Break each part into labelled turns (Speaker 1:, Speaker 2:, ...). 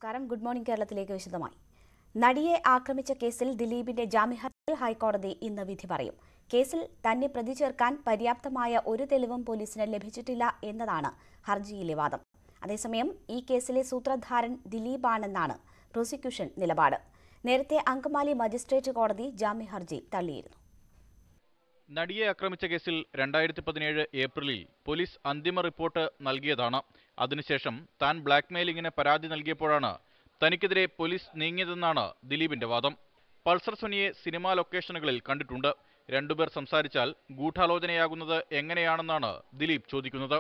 Speaker 1: നമസ്കാരം. Good morning കേരളത്തിലേക്ക് വിശദമായി. നടിയെ ആക്രമിച്ച കേസിൽ ദിലീപിന്റെ ജാമ്യഹർജിയിൽ ഹൈക്കോടതി ഇന്ന് വിധി പറയും. കേസിൽ തന്നെ പ്രതി ചേർക്കാൻ പര്യാപ്തമായ ഒരു തെളിവും പോലീസിന് ലഭിച്ചിട്ടില്ല എന്നതാണ് ഹർജിയിലെ വാദം. അതേസമയം ഈ കേസിലെ സൂത്രധാരൻ ദിലീപാണെന്നാണ് പ്രോസിക്യൂഷൻ നിലപാട്. നേരത്തെ അങ്കമാലി മജിസ്ട്രേറ്റ് കോടതി ജാമ്യഹർജി തള്ളിയിരുന്നു.
Speaker 2: നടിയെ ആക്രമിച്ച കേസിൽ 2017 ഏപ്രിലിൽ പോലീസ് അന്തിമ റിപ്പോർട്ട് നൽകിയതാണ്. അതിനുശേഷം താൻ ബ്ലാക്ക്മെയിലിംഗിന് പരാതി നൽകിയപ്പോഴാണ് തനിക്കെതിരെ പോലീസ് നീങ്ങിയതെന്നാണ് ദിലീപിന്റെ വാദം. പൾസർ സുനിയെ സിനിമാ ലൊക്കേഷനുകളിൽ കണ്ടിട്ടുണ്ട്. രണ്ടുപേർ സംസാരിച്ചാൽ ഗൂഢാലോചനയാകുന്നത് എങ്ങനെയാണെന്നാണ് ദിലീപ് ചോദിക്കുന്നത്.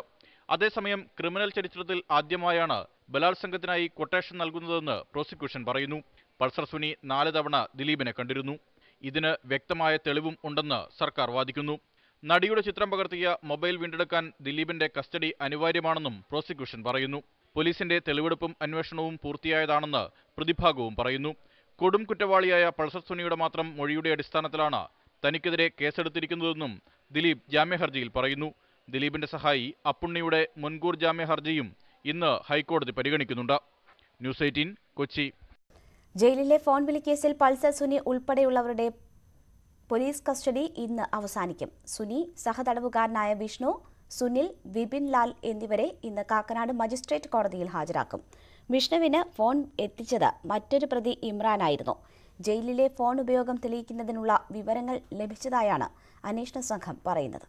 Speaker 2: അതേസമയം ക്രിമിനൽ ചരിത്രത്തിൽ ആദ്യമായാണ് ബലാത്സംഗത്തിനായി കൊട്ടേഷൻ നൽകുന്നതെന്ന് പ്രോസിക്യൂഷൻ പറയുന്നു. പൾസർ സുനി 4 തവണ ദിലീപിനെ കണ്ടിരുന്നു. ഇതിന് വ്യക്തമായ തെളിവും ഉണ്ടെന്ന് സർക്കാർ വാദിക്കുന്നു. നടിയുടെ ചിത്രം പകർത്തിയ മൊബൈൽ വീണ്ടെടുക്കാൻ ദിലീപിന്റെ കസ്റ്റഡി അനിവാര്യമാണെന്നും പ്രോസിക്യൂഷൻ പറയുന്നു. പോലീസിന്റെ തെളിവെടുപ്പും അന്വേഷണവും പൂർത്തിയായതാണെന്ന് പ്രതിഭാഗവും പറയുന്നു. കൊടും കുറ്റവാളിയായ പൾസർ സുനിയുടെ മാത്രം മൊഴിയുടെ അടിസ്ഥാനത്തിലാണ് തനിക്കെതിരെ കേസെടുത്തിരിക്കുന്നതെന്നും ദിലീപ് ജാമ്യഹർജിയിൽ പറയുന്നു. ദിലീപിന്റെ സഹായി അപ്പുണ്ണിയുടെ മുൻകൂർ ജാമ്യഹർജിയും ഇന്ന് ഹൈക്കോടതി പരിഗണിക്കുന്നുണ്ട്. ന്യൂസ് 18 കൊച്ചി.
Speaker 1: ജയിലിലെ ഫോൺ വിളിക്കേസിൽ പൾസർ സുനി ഉൾപ്പെടെയുള്ളവരുടെ പോലീസ് കസ്റ്റഡി ഇന്ന് അവസാനിക്കും. സുനി, സഹതടവുകാരനായ വിഷ്ണു, സുനിൽ, വിപിൻ ലാൽ എന്നിവരെ ഇന്ന് കാക്കനാട് മജിസ്ട്രേറ്റ് കോടതിയിൽ ഹാജരാക്കും. വിഷ്ണുവിന് ഫോൺ എത്തിച്ചത് മറ്റൊരു പ്രതി ഇമ്രാനായിരുന്നു. ജയിലിലെ ഫോൺ ഉപയോഗം തെളിയിക്കുന്നതിനുള്ള വിവരങ്ങൾ ലഭിച്ചതായാണ് അന്വേഷണ സംഘം പറയുന്നത്.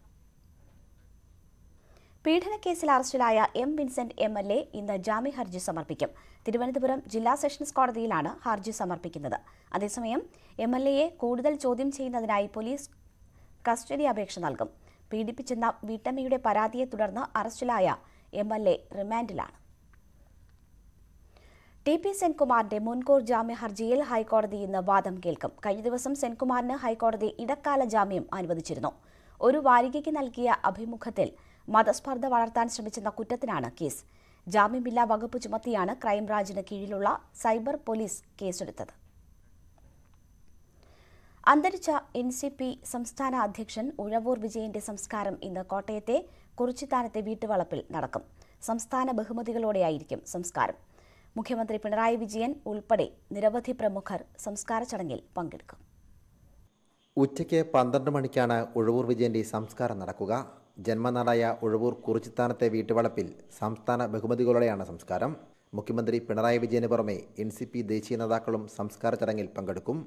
Speaker 1: പീഡനക്കേസിൽ അറസ്റ്റിലായ എം വിൻസെന്റ് MLA ഇന്ന് ജാമ്യഹർജി സമർപ്പിക്കും. തിരുവനന്തപുരം ജില്ലാ സെഷൻസ് കോടതിയിലാണ് ഹർജി സമർപ്പിക്കുന്നത്. അതേസമയം MLAയെ കൂടുതൽ ചോദ്യം ചെയ്യുന്നതിനായി പോലീസ് കസ്റ്റഡി അപേക്ഷ നൽകും. പീഡിപ്പിച്ചെന്ന വീട്ടമ്മയുടെ പരാതിയെ തുടർന്ന് അറസ്റ്റിലായ MLA റിമാൻഡിലാണ്. TP സെൻകുമാറിന്റെ മുൻകൂർ ജാമ്യഹർജിയിൽ ഹൈക്കോടതി ഇന്ന് വാദം കേൾക്കും. കഴിഞ്ഞ ദിവസം സെൻകുമാറിന് ഹൈക്കോടതി ഇടക്കാല ജാമ്യം അനുവദിച്ചിരുന്നു. ഒരു വാരികയ്ക്ക് നൽകിയ അഭിമുഖത്തിൽ മതസ്പർദ്ധ വളർത്താൻ ശ്രമിച്ചെന്ന കുറ്റത്തിനാണ് കേസ്. ജാമ്യമില്ലാ വകുപ്പ് ചുമത്തിയാണ് ക്രൈംബ്രാഞ്ചിന് കീഴിലുള്ള സൈബർ പോലീസ് കേസെടുത്തത്. അന്തരിച്ച NCP സംസ്ഥാന അധ്യക്ഷൻ ഉഴവൂർ വിജയന്റെ സംസ്കാരം ഇന്ന് കോട്ടയത്തെ കുറിച്ചിത്താനത്തെ വീട്ടുവളപ്പിൽ നടക്കും. സംസ്ഥാന ബഹുമതികളോടെയായിരിക്കും സംസ്കാരം. മുഖ്യമന്ത്രി പിണറായി വിജയൻ ഉൾപ്പെടെ നിരവധി പ്രമുഖർ സംസ്കാര ചടങ്ങിൽ പങ്കെടുക്കും.
Speaker 3: ഉച്ചയ്ക്ക് 12 മണിക്കാണ് ഉഴവൂർ വിജയന്റെ സംസ്കാരം നടക്കുക. ജന്മനാടായ ഉഴവൂർ കുറിച്ചിത്താനത്തെ വീട്ടുവളപ്പിൽ സംസ്ഥാന ബഹുമതികളോടെയാണ് സംസ്കാരം. മുഖ്യമന്ത്രി പിണറായി വിജയന് പുറമെ NCP ദേശീയ നേതാക്കളും സംസ്കാര ചടങ്ങിൽ പങ്കെടുക്കും.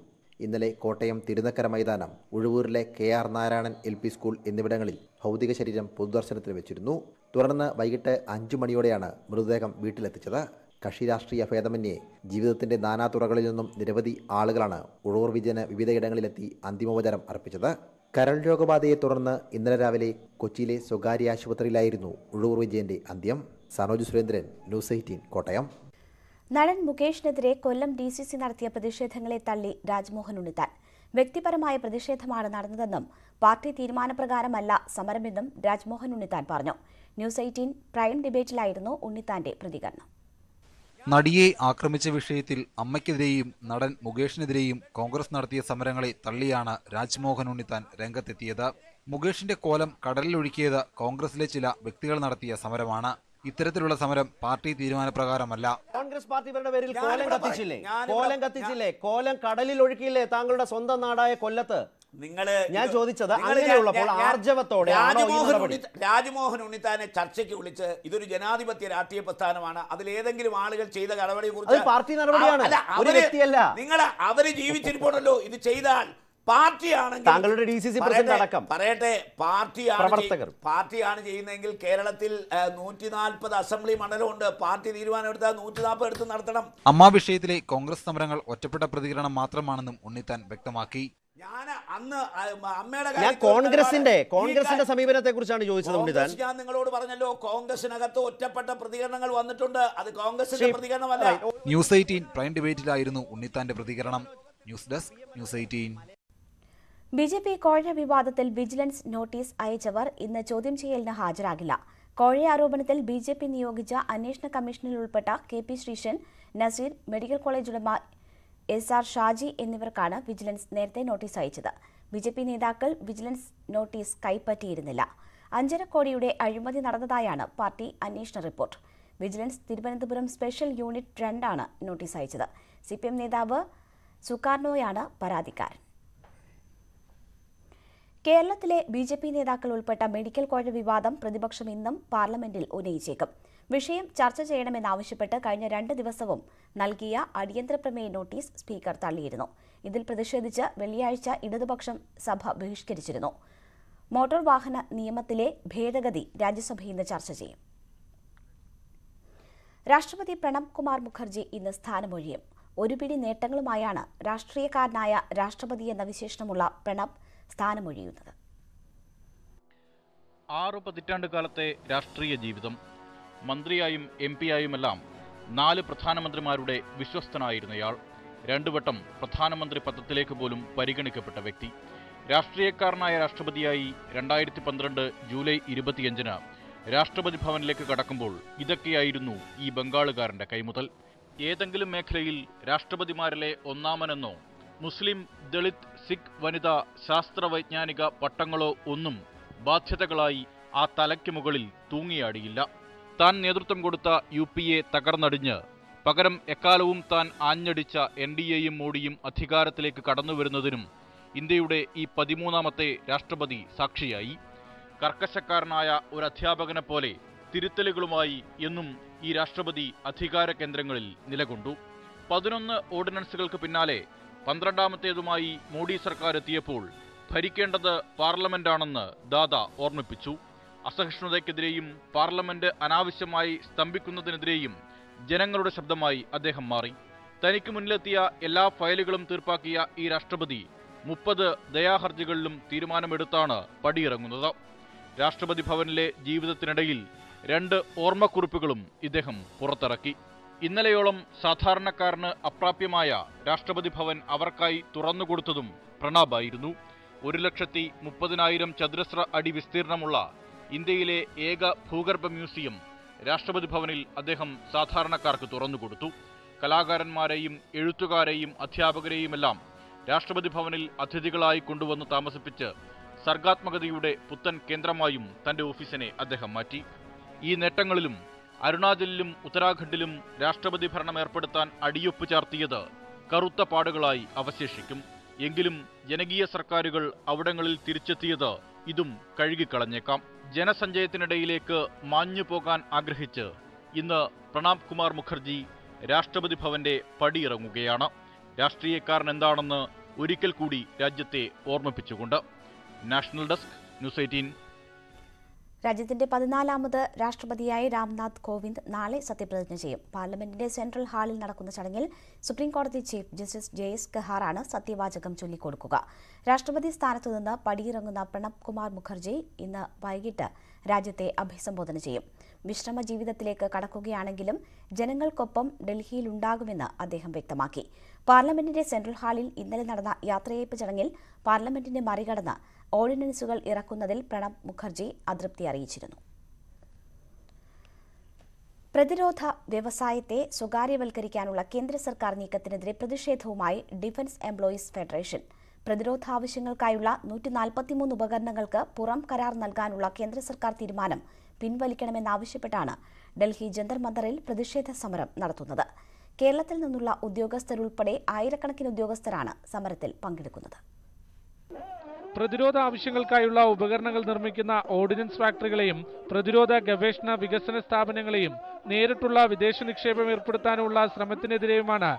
Speaker 3: ഇന്നലെ കോട്ടയം തിരുനക്കര മൈതാനം, ഉഴവൂരിലെ KR നാരായണൻ LP സ്കൂൾ എന്നിവിടങ്ങളിൽ ഭൗതിക ശരീരം പൊതുദർശനത്തിന് വെച്ചിരുന്നു. തുടർന്ന് വൈകിട്ട് 5 മണിയോടെയാണ് മൃതദേഹം വീട്ടിലെത്തിച്ചത്. കക്ഷി രാഷ്ട്രീയ ഭേദമന്യേ ജീവിതത്തിന്റെ നാനാതുറകളിൽ നിന്നും നിരവധി ആളുകളാണ് ഉഴവൂർ വിജയന് വിവിധയിടങ്ങളിലെത്തി അന്തിമോപചാരം അർപ്പിച്ചത്. കരൾ രോഗബാധയെ തുടർന്ന് ഇന്നലെ രാവിലെ കൊച്ചിയിലെ സ്വകാര്യ ആശുപത്രിയിലായിരുന്നു ഉഴവൂർ വിജയന്റെ അന്ത്യം. സനോജ് സുരേന്ദ്രൻ, ന്യൂസ് 18 കോട്ടയം.
Speaker 1: നടൻ മുകേഷിനെതിരെ കൊല്ലം DCC നടത്തിയ പ്രതിഷേധങ്ങളെ തള്ളി രാജ്മോഹൻ ഉണ്ണിത്താൻ. വ്യക്തിപരമായ പ്രതിഷേധമാണ് നടന്നതെന്നും പാർട്ടി തീരുമാനപ്രകാരമല്ല സമരമെന്നും രാജ്മോഹൻ ഉണ്ണിത്താൻ പറഞ്ഞു. ന്യൂസ് 18 പ്രൈം ഡിബേറ്റിലായിരുന്നു ഉണ്ണിത്താന്റെ പ്രതികരണം.
Speaker 4: നടിയെ ആക്രമിച്ച വിഷയത്തിൽ അമ്മയ്ക്കെതിരെയും നടൻ മുകേഷിനെതിരെയും കോൺഗ്രസ് നടത്തിയ സമരങ്ങളെ തള്ളിയാണ് രാജ്മോഹൻ ഉണ്ണിത്താൻ രംഗത്തെത്തിയത്. മുകേഷിന്റെ കോലം കടലിലൊഴുക്കിയത് കോൺഗ്രസിലെ ചില വ്യക്തികൾ നടത്തിയ സമരമാണ്. ഇത്തരത്തിലുള്ള സമരം പാർട്ടി തീരുമാനപ്രകാരമല്ല.
Speaker 5: കോൺഗ്രസ് പാർട്ടിയുടെ പേരിൽ കോലം കത്തിച്ചില്ലേ, കോലം കടലിൽ ഒഴുക്കിയില്ലേ താങ്കളുടെ സ്വന്തം നാടായ കൊല്ലത്ത്? ഞാൻ ചോദിച്ചത് അങ്ങനെയുള്ളപ്പോൾ ആർജവത്തോടെ
Speaker 6: രാജ്മോഹൻ ഉണ്ണിത്താനെ ചർച്ചയ്ക്ക് വിളിച്ച് ഇതൊരു ജനാധിപത്യ രാഷ്ട്രീയ പ്രസ്ഥാനമാണ്, അതിലേതെങ്കിലും ആളുകൾ ചെയ്ത നടപടിയെ കുറിച്ച്
Speaker 5: പാർട്ടി നടപടിയാണ്, ഒരു വ്യക്തിയല്ല.
Speaker 6: നിങ്ങൾ അവര് ജീവിച്ചിരിപ്പുണ്ടല്ലോ, ഇത് ചെയ്താൽ പാർട്ടിയാണെങ്കിൽ
Speaker 5: താങ്കളുടെ DCC പ്രസിഡന്റ് അടക്കം
Speaker 6: പറയട്ടെ, പാർട്ടിയാണ് ചെയ്യുന്നതെങ്കിൽ കേരളത്തിൽ 140 അസംബ്ലി മണ്ഡലമുണ്ട്. പാർട്ടി തീരുമാനം എടുത്താൽ 140 എടുത്ത് നടത്തണം.
Speaker 4: അമ്മ വിഷയത്തിലെ കോൺഗ്രസ് സമരങ്ങൾ ഒറ്റപ്പെട്ട പ്രതികരണം മാത്രമാണെന്നും ഉണ്ണിത്താൻ വ്യക്തമാക്കി.
Speaker 5: ഞാൻ കോൺഗ്രസിന്റെ സമീപനത്തെ കുറിച്ചാണ് ചോദിച്ചത് ഉണ്ണിത്താൻ.
Speaker 6: ഞാൻ നിങ്ങളോട് പറഞ്ഞല്ലോ, കോൺഗ്രസിനകത്ത് ഒറ്റപ്പെട്ട പ്രതികരണങ്ങൾ വന്നിട്ടുണ്ട്. അത് കോൺഗ്രസിന്റെ പ്രതികരണമല്ല.
Speaker 4: ന്യൂസ് 18 പ്രൈം ഡിബേറ്റിലായിരുന്നു ഉണ്ണിത്താന്റെ പ്രതികരണം. News desk, news 18.
Speaker 1: BJP കോഴ വിവാദത്തിൽ വിജിലൻസ് നോട്ടീസ് അയച്ചവർ ഇന്ന് ചോദ്യം ചെയ്യലിന് ഹാജരാകില്ല. കോഴ ആരോപണത്തിൽ BJP നിയോഗിച്ച അന്വേഷണ കമ്മീഷനിൽ ഉൾപ്പെട്ട KP Sreesan, Naseer, medical college ഉടമ SR ഷാജി എന്നിവർക്കാണ് വിജിലൻസ് നേരത്തെ നോട്ടീസ് അയച്ചത്. BJP നേതാക്കൾ വിജിലൻസ് നോട്ടീസ് കൈപ്പറ്റിയിരുന്നില്ല. 5.5 കോടിയുടെ അഴിമതി നടന്നതായാണ് പാർട്ടി അന്വേഷണ report. Vigilance Thiruvananthapuram special unit 2 ആണ് നോട്ടീസ് അയച്ചത്. CPM നേതാവ് സുകാർണോയാണ് പരാതിക്കാരൻ. കേരളത്തിലെ BJP നേതാക്കൾ ഉൾപ്പെട്ട മെഡിക്കൽ കോഴ വിവാദം പ്രതിപക്ഷം ഇന്നും പാർലമെന്റിൽ ഉന്നയിച്ചേക്കും. വിഷയം ചർച്ച ചെയ്യണമെന്നാവശ്യപ്പെട്ട് കഴിഞ്ഞ 2 ദിവസവും നൽകിയ അടിയന്തര പ്രമേയ നോട്ടീസ് സ്പീക്കർ തള്ളിയിരുന്നു. ഇതിൽ പ്രതിഷേധിച്ച് വെള്ളിയാഴ്ച ഇടതുപക്ഷം സഭ ബഹിഷ്കരിച്ചിരുന്നു. മോട്ടോർ വാഹന നിയമത്തിലെ ഭേദഗതി രാജ്യസഭ ഇന്ന് ചർച്ച ചെയ്യും. രാഷ്ട്രപതി പ്രണബ് കുമാർ മുഖർജി ഇന്ന് സ്ഥാനമൊഴിയും. ഒരു പിടി നേട്ടങ്ങളുമായാണ് രാഷ്ട്രീയക്കാരനായ രാഷ്ട്രപതി എന്ന വിശേഷണമുള്ള പ്രണബ് സ്ഥാനമൊഴിയുന്നത്.
Speaker 2: 6 പതിറ്റാണ്ട് കാലത്തെ രാഷ്ട്രീയ ജീവിതം, മന്ത്രിയായും MP-ആയുമെല്ലാം 4 പ്രധാനമന്ത്രിമാരുടെ വിശ്വസ്തനായിരുന്നയാൾ. 2 വട്ടം പ്രധാനമന്ത്രി പദത്തിലേക്ക് പോലും പരിഗണിക്കപ്പെട്ട വ്യക്തി. രാഷ്ട്രീയക്കാരനായ രാഷ്ട്രപതിയായി 2012 ജൂലൈ 25-ന് രാഷ്ട്രപതി ഭവനിലേക്ക് കടക്കുമ്പോൾ ഇതൊക്കെയായിരുന്നു ഈ ബംഗാളുകാരന്റെ കൈമുതൽ. ഏതെങ്കിലും മേഖലയിൽ രാഷ്ട്രപതിമാരിലെ ഒന്നാമനെന്നോ മുസ്ലിം, ദളിത്, സിഖ്, വനിത, ശാസ്ത്രവൈജ്ഞാനിക പട്ടങ്ങളോ ഒന്നും ബാധ്യതകളായി ആ തലയ്ക്ക് മുകളിൽ തൂങ്ങിയാടിയില്ല. താൻ നേതൃത്വം കൊടുത്ത UPA തകർന്നടിഞ്ഞ് പകരം എക്കാലവും താൻ ആഞ്ഞടിച്ച NDAയും മോഡിയും അധികാരത്തിലേക്ക് കടന്നുവരുന്നതിനും ഇന്ത്യയുടെ ഈ 13ാമത്തെ രാഷ്ട്രപതി സാക്ഷിയായി. കർക്കശക്കാരനായ ഒരു അധ്യാപകനെ പോലെ തിരുത്തലുകളുമായി എന്നും ഈ രാഷ്ട്രപതി അധികാര കേന്ദ്രങ്ങളിൽ നിലകൊണ്ടു. 11 ഓർഡിനൻസുകൾക്ക് പിന്നാലെ 12ാമത്തേതുമായി മോഡി സർക്കാർ എത്തിയപ്പോൾ ഭരിക്കേണ്ടത് പാർലമെന്റാണെന്ന് ദാദ ഓർമ്മിപ്പിച്ചു. അസഹിഷ്ണുതയ്ക്കെതിരെയും പാർലമെന്റ് അനാവശ്യമായി സ്തംഭിക്കുന്നതിനെതിരെയും ജനങ്ങളുടെ ശബ്ദമായി അദ്ദേഹം മാറി. തനിക്ക് മുന്നിലെത്തിയ എല്ലാ ഫയലുകളും തീർപ്പാക്കിയ ഈ രാഷ്ട്രപതി 30 ദയാഹർജികളിലും തീരുമാനമെടുത്താണ് പടിയിറങ്ങുന്നത്. രാഷ്ട്രപതി ഭവനിലെ ജീവിതത്തിനിടയിൽ 2 ഓർമ്മക്കുറിപ്പുകളും ഇദ്ദേഹം പുറത്തിറക്കി. ഇന്നലെയോളം സാധാരണക്കാരന് അപ്രാപ്യമായ രാഷ്ട്രപതി ഭവൻ അവർക്കായി തുറന്നുകൊടുത്തതും പ്രണബായിരുന്നു. 1,30,000 ചതുരശ്ര അടി വിസ്തീർണമുള്ള ഇന്ത്യയിലെ ഏക ഭൂഗർഭ മ്യൂസിയം രാഷ്ട്രപതി ഭവനിൽ അദ്ദേഹം സാധാരണക്കാർക്ക് തുറന്നുകൊടുത്തു. കലാകാരന്മാരെയും എഴുത്തുകാരെയും അധ്യാപകരെയുമെല്ലാം രാഷ്ട്രപതി ഭവനിൽ അതിഥികളായി കൊണ്ടുവന്ന് താമസിപ്പിച്ച് സർഗാത്മകതയുടെ പുത്തൻ കേന്ദ്രമായും തന്റെ ഓഫീസിനെ അദ്ദേഹം മാറ്റി. ഈ നേട്ടങ്ങളിലും അരുണാചലിലും ഉത്തരാഖണ്ഡിലും രാഷ്ട്രപതി ഭരണം ഏർപ്പെടുത്താൻ അടിയൊപ്പ് ചാർത്തിയത് കറുത്ത പാടുകളായി അവശേഷിക്കും. എങ്കിലും ജനകീയ സർക്കാരുകൾ അവിടങ്ങളിൽ തിരിച്ചെത്തിയത് ഇതും കഴുകിക്കളഞ്ഞേക്കാം. ജനസഞ്ചയത്തിനിടയിലേക്ക് മാഞ്ഞു പോകാൻ ആഗ്രഹിച്ച് ഇന്ന് പ്രണബ് കുമാർ മുഖർജി രാഷ്ട്രപതി ഭവന്റെ പടിയിറങ്ങുകയാണ്. രാഷ്ട്രീയക്കാരൻ എന്താണെന്ന് ഒരിക്കൽ കൂടി രാജ്യത്തെ ഓർമ്മിപ്പിച്ചുകൊണ്ട്. National desk, news 18.
Speaker 1: രാജ്യത്തിന്റെ 14ാമത് രാഷ്ട്രപതിയായി രാംനാഥ് കോവിന്ദ് നാളെ സത്യപ്രതിജ്ഞ ചെയ്യും. പാർലമെന്റിന്റെ സെൻട്രൽ ഹാളിൽ നടക്കുന്ന ചടങ്ങിൽ സുപ്രീംകോടതി ചീഫ് ജസ്റ്റിസ് JS കഹാറാണ് സത്യവാചകം ചൊല്ലിക്കൊടുക്കുക. രാഷ്ട്രപതി സ്ഥാനത്തുനിന്ന് പടിയിറങ്ങുന്ന പ്രണബ് കുമാർ മുഖർജി ഇന്ന് വൈകിട്ട് രാജ്യത്തെ അഭിസംബോധന ചെയ്യും. വിശ്രമ ജീവിതത്തിലേക്ക് കടക്കുകയാണെങ്കിലും ജനങ്ങൾക്കൊപ്പം ഡൽഹിയിലുണ്ടാകുമെന്ന് അദ്ദേഹം വ്യക്തമാക്കി. പാർലമെന്റിന്റെ സെൻട്രൽ ഹാളിൽ ഇന്നലെ നടന്ന യാത്രയയപ്പ് ചടങ്ങിൽ പാർലമെന്റിനെ മറികടന്ന് ഓർഡിനൻസുകൾ ഇറക്കുന്നതിൽ പ്രണബ് മുഖർജി അതൃപ്തി അറിയിച്ചിരുന്നു. പ്രതിരോധ വ്യവസായത്തെ സ്വകാര്യവൽക്കരിക്കാനുള്ള കേന്ദ്ര സർക്കാർ നീക്കത്തിനെതിരെ പ്രതിഷേധവുമായി ഡിഫൻസ് എംപ്ലോയീസ് ഫെഡറേഷൻ. പ്രതിരോധ ആവശ്യങ്ങൾക്കായുള്ള 143 ഉപകരണങ്ങൾക്ക് പുറം കരാർ നൽകാനുള്ള കേന്ദ്ര സർക്കാർ തീരുമാനം പിൻവലിക്കണമെന്നാവശ്യപ്പെട്ടാണ് ഡൽഹി ജന്തർ മന്ദറിൽ പ്രതിഷേധ സമരം നടത്തുന്നത്. കേരളത്തിൽ നിന്നുള്ള ഉദ്യോഗസ്ഥരുൾപ്പെടെ ആയിരക്കണക്കിന് ഉദ്യോഗസ്ഥരാണ് സമരത്തിൽ പങ്കെടുക്കുന്നത്.
Speaker 7: പ്രതിരോധ ആവശ്യങ്ങൾക്കായുള്ള ഉപകരണങ്ങൾ നിർമ്മിക്കുന്ന ഓർഡിനൻസ് ഫാക്ടറികളെയും പ്രതിരോധ ഗവേഷണ വികസന സ്ഥാപനങ്ങളെയും നേരിട്ടുള്ള വിദേശ നിക്ഷേപം ഏർപ്പെടുത്താനുള്ള ശ്രമത്തിനെതിരെയുമാണ്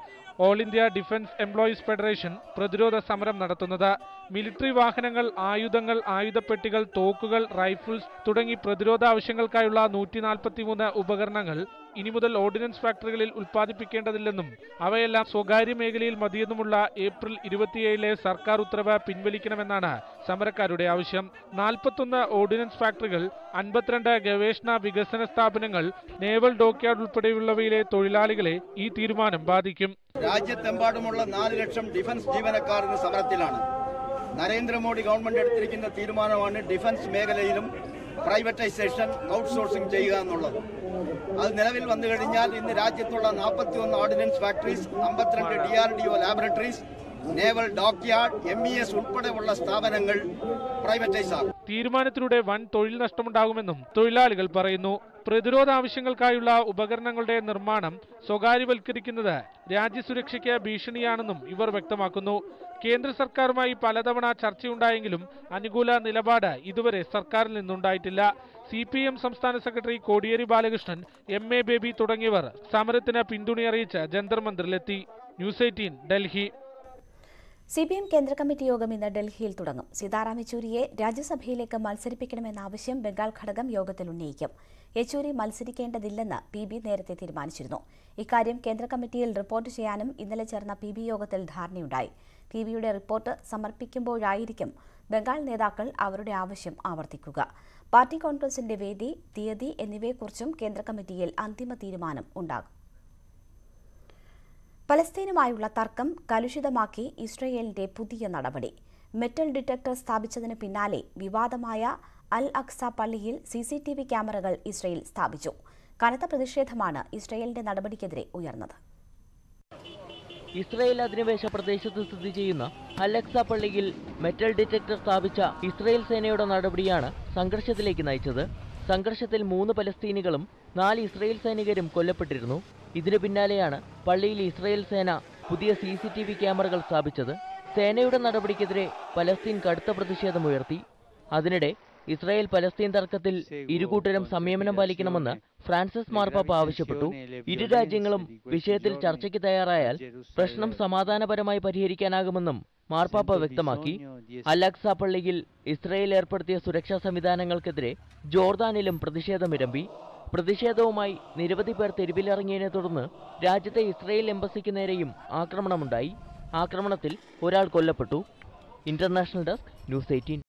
Speaker 7: all India defence employees federation പ്രതിരോധ സമരം നടത്തുന്നത്. മിലിറ്ററി വാഹനങ്ങൾ, ആയുധങ്ങൾ, ആയുധപ്പെട്ടികൾ, തോക്കുകൾ, റൈഫിൾസ് തുടങ്ങി പ്രതിരോധ ആവശ്യങ്ങൾക്കായുള്ള 143 ഉപകരണങ്ങൾ ഇനി മുതൽ ഓർഡിനൻസ് ഫാക്ടറികളിൽ ഉൽപ്പാദിപ്പിക്കേണ്ടതില്ലെന്നും അവയെല്ലാം സ്വകാര്യ മേഖലയിൽ മതിയെന്നുമുള്ള ഏപ്രിൽ 27 സർക്കാർ ഉത്തരവ് പിൻവലിക്കണമെന്നാണ് സമരക്കാരുടെ ആവശ്യം. 41 ഓർഡിനൻസ് ഫാക്ടറികൾ, 52 ഗവേഷണ വികസന സ്ഥാപനങ്ങൾ, നേവൽ ഡോക്യാർഡ് ഉൾപ്പെടെയുള്ളവയിലെ തൊഴിലാളികളെ ഈ തീരുമാനം ബാധിക്കും.
Speaker 8: രാജ്യത്തെമ്പാടുമുള്ള 4 ലക്ഷം ഡിഫൻസ് ജീവനക്കാർ ഇന്ന് സമരത്തിലാണ്. നരേന്ദ്രമോദി ഗവൺമെന്റ് എടുത്തിരിക്കുന്ന തീരുമാനമാണ് ഡിഫൻസ് മേഖലയിലും പ്രൈവറ്റൈസേഷൻ, ഔട്ട്സോഴ്സിംഗ് ചെയ്യുക എന്നുള്ളത്. അത് നിലവിൽ വന്നു കഴിഞ്ഞാൽ ഇന്ന് രാജ്യത്തുള്ള 41 ordinance factories, 52 DRDO laboratories, naval dockyard, MES ഉൾപ്പെടെയുള്ള സ്ഥാപനങ്ങൾ പ്രൈവറ്റൈസ് ആകും.
Speaker 7: തീരുമാനത്തിലൂടെ വൻ തൊഴിൽ നഷ്ടമുണ്ടാകുമെന്നും തൊഴിലാളികൾ പറയുന്നു. പ്രതിരോധ ആവശ്യങ്ങൾക്കായുള്ള ഉപകരണങ്ങളുടെ നിർമ്മാണം സ്വകാര്യവൽക്കരിക്കുന്നത് രാജ്യസുരക്ഷയ്ക്ക് ഭീഷണിയാണെന്നും ഇവർ വ്യക്തമാക്കുന്നു. കേന്ദ്ര സർക്കാരുമായി പലതവണ ചർച്ചയുണ്ടായെങ്കിലും അനുകൂല നിലപാട് ഇതുവരെ സർക്കാരിൽ നിന്നുണ്ടായിട്ടില്ല. CPM സംസ്ഥാന secretary Kodiyeri Balakrishnan, MA baby തുടങ്ങിയവർ സമരത്തിന് പിന്തുണയറിയിച്ച് ജന്തർ മന്ദിറിലെത്തി. ന്യൂസ് 18 ഡൽഹി.
Speaker 1: CPM കേന്ദ്ര കമ്മിറ്റി യോഗം ഇന്ന് ഡൽഹിയിൽ തുടങ്ങും. സീതാറാം യെച്ചൂരിയെ രാജ്യസഭയിലേക്ക് മത്സരിപ്പിക്കണമെന്ന ആവശ്യം ബംഗാൾ ഘടകം യോഗത്തിൽ ഉന്നയിക്കും. യെച്ചൂരി മത്സരിക്കേണ്ടതില്ലെന്ന് PB നേരത്തെ തീരുമാനിച്ചിരുന്നു. ഇക്കാര്യം കേന്ദ്ര കമ്മിറ്റിയിൽ റിപ്പോർട്ട് ചെയ്യാനും ഇന്നലെ ചേർന്ന PB യോഗത്തിൽ ധാരണയുണ്ടായി. PBയുടെ റിപ്പോർട്ട് സമർപ്പിക്കുമ്പോഴായിരിക്കും ബംഗാൾ നേതാക്കൾ അവരുടെ ആവശ്യം ആവർത്തിക്കുക. പാർട്ടി കോൺഗ്രസിന്റെ വേദി, തീയതി എന്നിവയെക്കുറിച്ചും കേന്ദ്ര കമ്മിറ്റിയിൽ അന്തിമ തീരുമാനം ഉണ്ടാകും. പലസ്തീനുമായുള്ള തർക്കം കലുഷിതമാക്കി ഇസ്രയേലിന്റെ പുതിയ നടപടി. മെറ്റൽ ഡിറ്റക്ടർ സ്ഥാപിച്ചതിന് പിന്നാലെ വിവാദമായ അൽ അക്സ പള്ളിയിൽ CCTV ക്യാമറകൾ ഇസ്രയേൽ സ്ഥാപിച്ചു. കനത്ത പ്രതിഷേധമാണ് ഇസ്രയേലിന്റെ നടപടിക്കെതിരെ ഉയർന്നത്.
Speaker 9: ഇസ്രയേൽ അധിനിവേശ പ്രദേശത്ത് സ്ഥിതി ചെയ്യുന്ന അൽ അക്സ പള്ളിയിൽ മെറ്റൽ ഡിറ്റക്ടർ സ്ഥാപിച്ച ഇസ്രയേൽ സേനയുടെ നടപടിയാണ് സംഘർഷത്തിലേക്ക് നയിച്ചത്. സംഘർഷത്തിൽ 3 പലസ്തീനികളും 4 ഇസ്രയേൽ സൈനികരും കൊല്ലപ്പെട്ടിരുന്നു. ഇതിനു പിന്നാലെയാണ് പള്ളിയിൽ ഇസ്രയേൽ സേന പുതിയ CCTV ക്യാമറകൾ സ്ഥാപിച്ചത്. സേനയുടെ നടപടിക്കെതിരെ പലസ്തീൻ കടുത്ത പ്രതിഷേധമുയർത്തി. അതിനിടെ ഇസ്രായേൽ പലസ്തീൻ തർക്കത്തിൽ ഇരുകൂട്ടരും സംയമനം പാലിക്കണമെന്ന് ഫ്രാൻസിസ് മാർപ്പാപ്പ ആവശ്യപ്പെട്ടു. ഇരു രാജ്യങ്ങളും വിഷയത്തിൽ ചർച്ചയ്ക്ക് തയ്യാറായാൽ പ്രശ്നം സമാധാനപരമായി പരിഹരിക്കാനാകുമെന്നും മാർപ്പാപ്പ വ്യക്തമാക്കി. അൽ അക്സ പള്ളിയിൽ ഇസ്രായേൽ ഏർപ്പെടുത്തിയ സുരക്ഷാ സംവിധാനങ്ങൾക്കെതിരെ ജോർദാനിലും പ്രതിഷേധമിരമ്പി. പ്രതിഷേധവുമായി നിരവധി പേർ തെരുവിലിറങ്ങിയതിനെ തുടർന്ന് രാജ്യത്തെ ഇസ്രായേൽ എംബസിക്ക് നേരെയും ആക്രമണമുണ്ടായി. ആക്രമണത്തിൽ ഒരാൾ കൊല്ലപ്പെട്ടു. International desk, news 18.